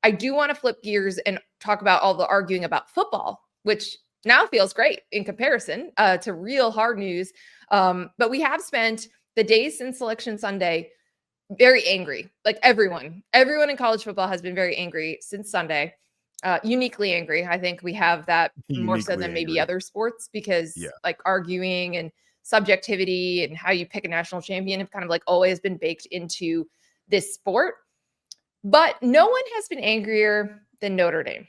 I do want to flip gears and talk about all the arguing about football, which now feels great in comparison to real hard news. But we have spent the days since Selection Sunday very angry. Like everyone in college football has been very angry since Sunday. Uniquely angry. I think we have that more so than maybe other sports because like arguing and subjectivity and how you pick a national champion have kind of like always been baked into this sport. But no one has been angrier than Notre Dame.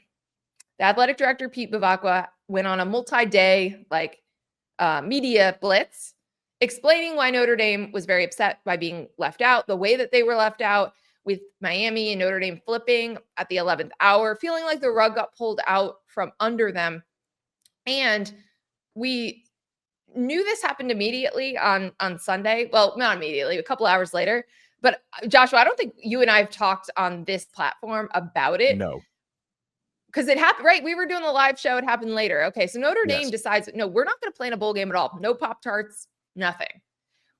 The athletic director, Pete Bavacqua, went on a multi-day media blitz explaining why Notre Dame was very upset by being left out, the way that they were left out, with Miami and Notre Dame flipping at the 11th hour, feeling like the rug got pulled out from under them. And we knew this happened immediately on Sunday. Well, not immediately, a couple hours later. But Joshua, I don't think you and I have talked on this platform about it. No. Because it happened, right? We were doing the live show. It happened later. Okay, so Notre Dame decides, no, we're not going to play in a bowl game at all. No Pop-Tarts, nothing.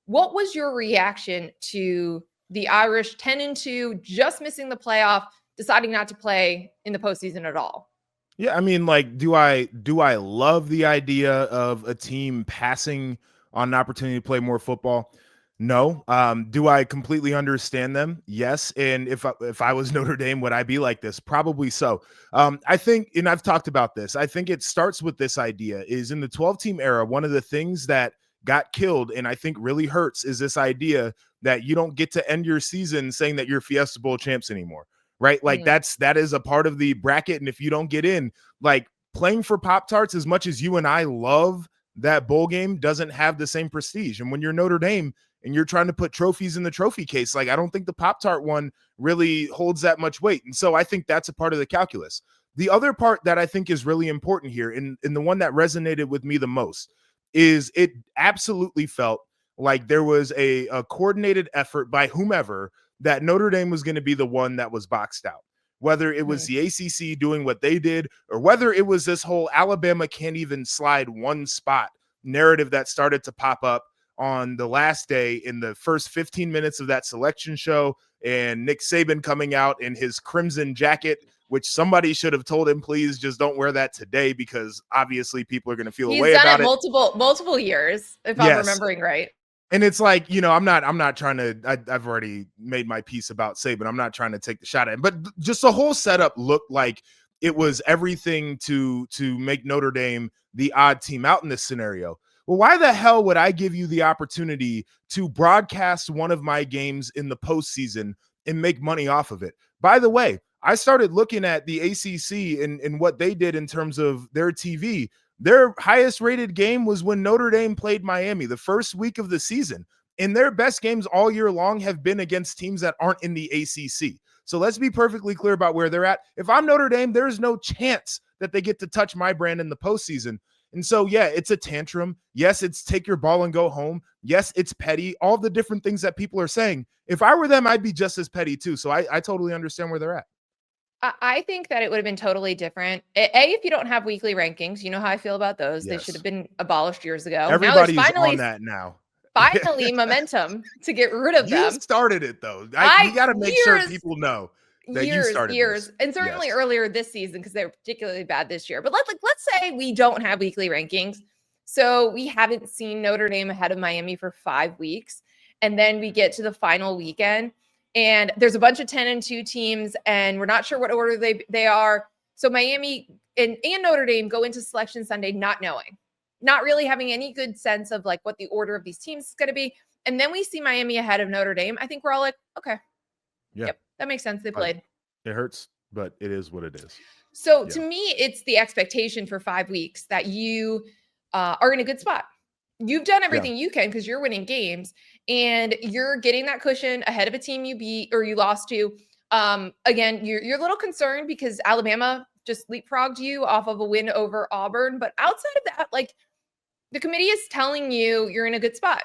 What was your reaction to the Irish 10-2, just missing the playoff, deciding not to play in the postseason at all? Yeah, I mean, like, do I love the idea of a team passing on an opportunity to play more football? No. Do I completely understand them? Yes. And if I was Notre Dame, would I be like this? Probably so. I think, and I've talked about this, I think it starts with this idea is in the 12-team era, one of the things that got killed and I think really hurts is this idea that you don't get to end your season saying that you're Fiesta Bowl champs anymore, right? Like that is a part of the bracket. And if you don't get in, like playing for Pop-Tarts, as much as you and I love that bowl game, doesn't have the same prestige. And when you're Notre Dame and you're trying to put trophies in the trophy case, like I don't think the Pop-Tart one really holds that much weight. And so I think that's a part of the calculus. The other part that I think is really important here, and the one that resonated with me the most, is it absolutely felt like there was a coordinated effort by whomever that Notre Dame was going to be the one that was boxed out. Whether it was the ACC doing what they did, or whether it was this whole Alabama can't even slide one spot narrative that started to pop up on the last day in the first 15 minutes of that selection show, and Nick Saban coming out in his crimson jacket, which somebody should have told him, please just don't wear that today, because obviously people are going to feel a way about it. He's done it multiple years, if I'm remembering right. And it's like, you know, I'm not trying to, I've already made my piece about Saban. I'm not trying to take the shot at him, but just the whole setup looked like it was everything to make Notre Dame the odd team out in this scenario. Well, why the hell would I give you the opportunity to broadcast one of my games in the postseason and make money off of it? By the way, I started looking at the ACC and what they did in terms of their TV. Their highest rated game was when Notre Dame played Miami the first week of the season. And their best games all year long have been against teams that aren't in the ACC. So let's be perfectly clear about where they're at. If I'm Notre Dame, there's no chance that they get to touch my brand in the postseason. And so, yeah, it's a tantrum. Yes, it's take your ball and go home. Yes, it's petty. All the different things that people are saying. If I were them, I'd be just as petty too. So I totally understand where they're at. I think that it would have been totally different. If you don't have weekly rankings, you know how I feel about those. Yes. They should have been abolished years ago. Everybody's on that now. Finally, momentum to get rid of them. You started it, though. You got to make sure people know that you started years. And certainly earlier this season, because they were particularly bad this year. But let's say we don't have weekly rankings. So we haven't seen Notre Dame ahead of Miami for 5 weeks. And then we get to the final weekend. And there's a bunch of 10-2 teams, and we're not sure what order they are. So Miami and Notre Dame go into Selection Sunday not knowing, not really having any good sense of like what the order of these teams is going to be. And then we see Miami ahead of Notre Dame. I think we're all like, okay, yep, that makes sense. They played. It hurts, but it is what it is. So to me, it's the expectation for 5 weeks that you are in a good spot. You've done everything you can because you're winning games and you're getting that cushion ahead of a team you beat or you lost to. Again, you're a little concerned because Alabama just leapfrogged you off of a win over Auburn. But outside of that, like the committee is telling you you're in a good spot.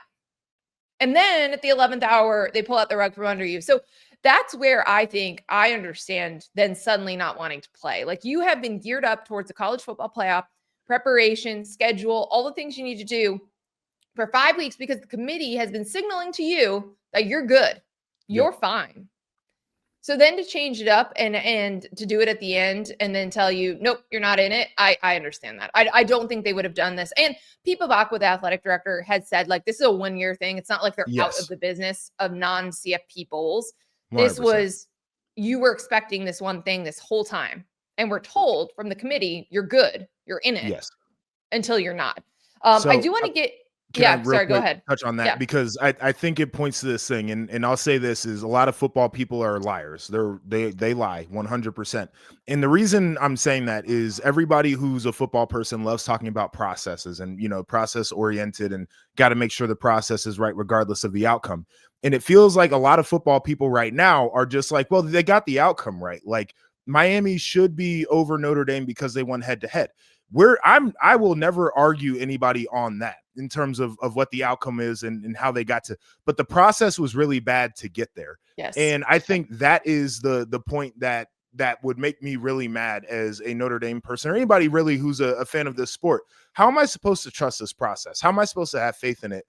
And then at the 11th hour, they pull out the rug from under you. So that's where I think I understand then suddenly not wanting to play. Like you have been geared up towards the college football playoff, preparation, schedule, all the things you need to do for 5 weeks because the committee has been signaling to you that you're good. You're fine. So then to change it up and to do it at the end and then tell you, nope, you're not in it. I understand that. I don't think they would have done this. And Pete Bach, the athletic director, had said, like, this is a 1-year thing. It's not like they're out of Yes. the business of non-CFP bowls. This 100%. was, you were expecting this one thing this whole time. And we're told from the committee, you're good. You're in it. Yes. Until you're not. So I do want to get, can I sorry, go ahead. touch on that? Yeah. Because I think it points to this thing, and I'll say this is a lot of football people are liars. They lie 100%. And the reason I'm saying that is everybody who's a football person loves talking about processes and, you know, process oriented and got to make sure the process is right regardless of the outcome. And it feels like a lot of football people right now are just like, well, they got the outcome right. Like Miami should be over Notre Dame because they won head to head. I will never argue anybody on that in terms of what the outcome is and how they got to, but the process was really bad to get there. Yes. And I think that is the point that would make me really mad as a Notre Dame person or anybody really who's a fan of this sport. How am I supposed to trust this process? How am I supposed to have faith in it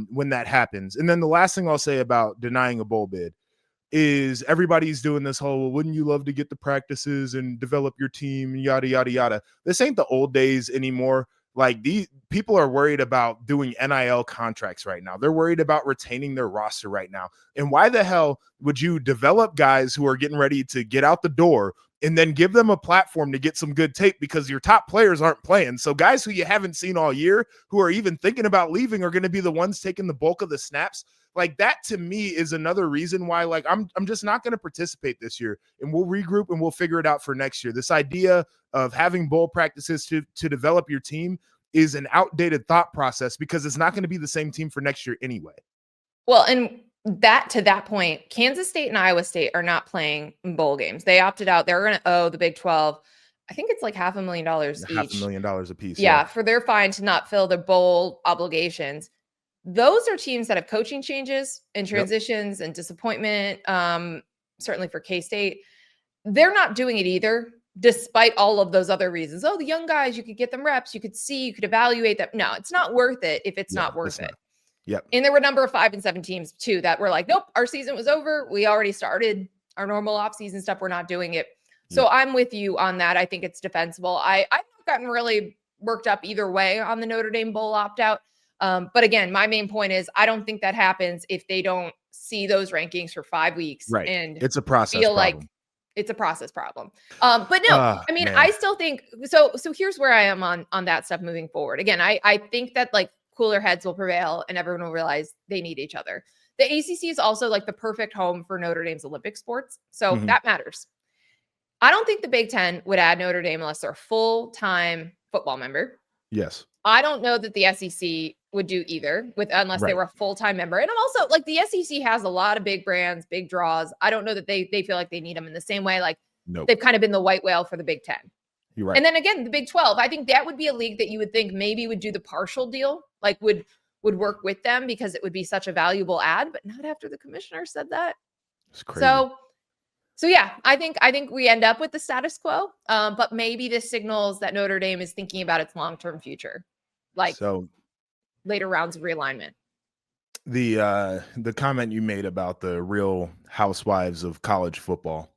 when that happens? And then the last thing I'll say about denying a bowl bid is everybody's doing this whole, well, wouldn't you love to get the practices and develop your team and yada, yada, yada. This ain't the old days anymore. Like these people are worried about doing NIL contracts right now. They're worried about retaining their roster right now. And why the hell would you develop guys who are getting ready to get out the door and then give them a platform to get some good tape because your top players aren't playing? So guys who you haven't seen all year, who are even thinking about leaving, are going to be the ones taking the bulk of the snaps. Like that to me is another reason why, like, I'm just not going to participate this year, and we'll regroup and we'll figure it out for next year. This idea of having bowl practices to develop your team is an outdated thought process because it's not going to be the same team for next year anyway. Well, and that to that point, Kansas State and Iowa State are not playing bowl games. They opted out. They're going to owe the Big 12, I think it's like $500,000 each. $500,000 a piece. Yeah, for their fine to not fill their bowl obligations. Those are teams that have coaching changes and transitions and disappointment. Certainly for K-State, they're not doing it either, despite all of those other reasons. Oh, the young guys, you could get them reps, you could see, you could evaluate them. No, it's not worth it if it's not worth it. Yep. And there were a number of 5 and 7 teams too that were like, nope, our season was over. We already started our normal offseason stuff. We're not doing it. So I'm with you on that. I think it's defensible. I've not gotten really worked up either way on the Notre Dame Bowl opt-out. But again, my main point is I don't think that happens if they don't see those rankings for 5 weeks. Right. And it's a process feel problem. like it's a process problem. But no, I mean, man. I still think so here's where I am on that stuff moving forward. Again, I think that like cooler heads will prevail and everyone will realize they need each other. The ACC is also like the perfect home for Notre Dame's Olympic sports. So that matters. I don't think the Big Ten would add Notre Dame unless they're a full-time football member. Yes. I don't know that the SEC would do either unless they were a full-time member. And I'm also like the SEC has a lot of big brands, big draws. I don't know that they feel like they need them in the same way. Like they've kind of been the white whale for the Big Ten. You're right. And then again, the Big 12, I think that would be a league that you would think maybe would do the partial deal, like would work with them because it would be such a valuable ad, but not after the commissioner said that. It's crazy. So yeah, I think we end up with the status quo, but maybe this signals that Notre Dame is thinking about its long-term future, like later rounds of realignment. The comment you made about the Real Housewives of college football,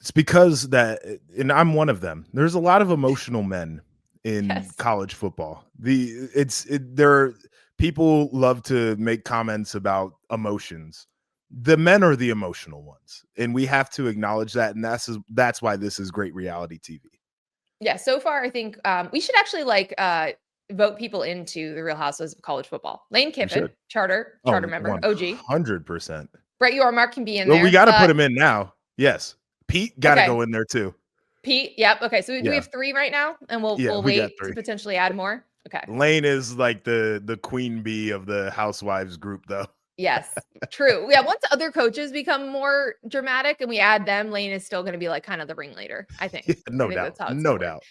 it's because that, and I'm one of them. There's a lot of emotional men in college football. People love to make comments about emotions. The men are the emotional ones, and we have to acknowledge that. And that's why this is great reality TV. Yeah. So far, I think we should actually vote people into the Real Housewives of college football. Lane Kiffin, charter member, OG, 100%. Brett Yormark can be in there. Well, we got to put him in now. Yes, Pete got to go in there too. Pete, yep. Okay, so we have 3 right now, and we'll wait to potentially add more. Okay. Lane is like the queen bee of the housewives group, though. Yes, true. Yeah, once other coaches become more dramatic and we add them, Lane is still going to be like kind of the ringleader, I think. No doubt.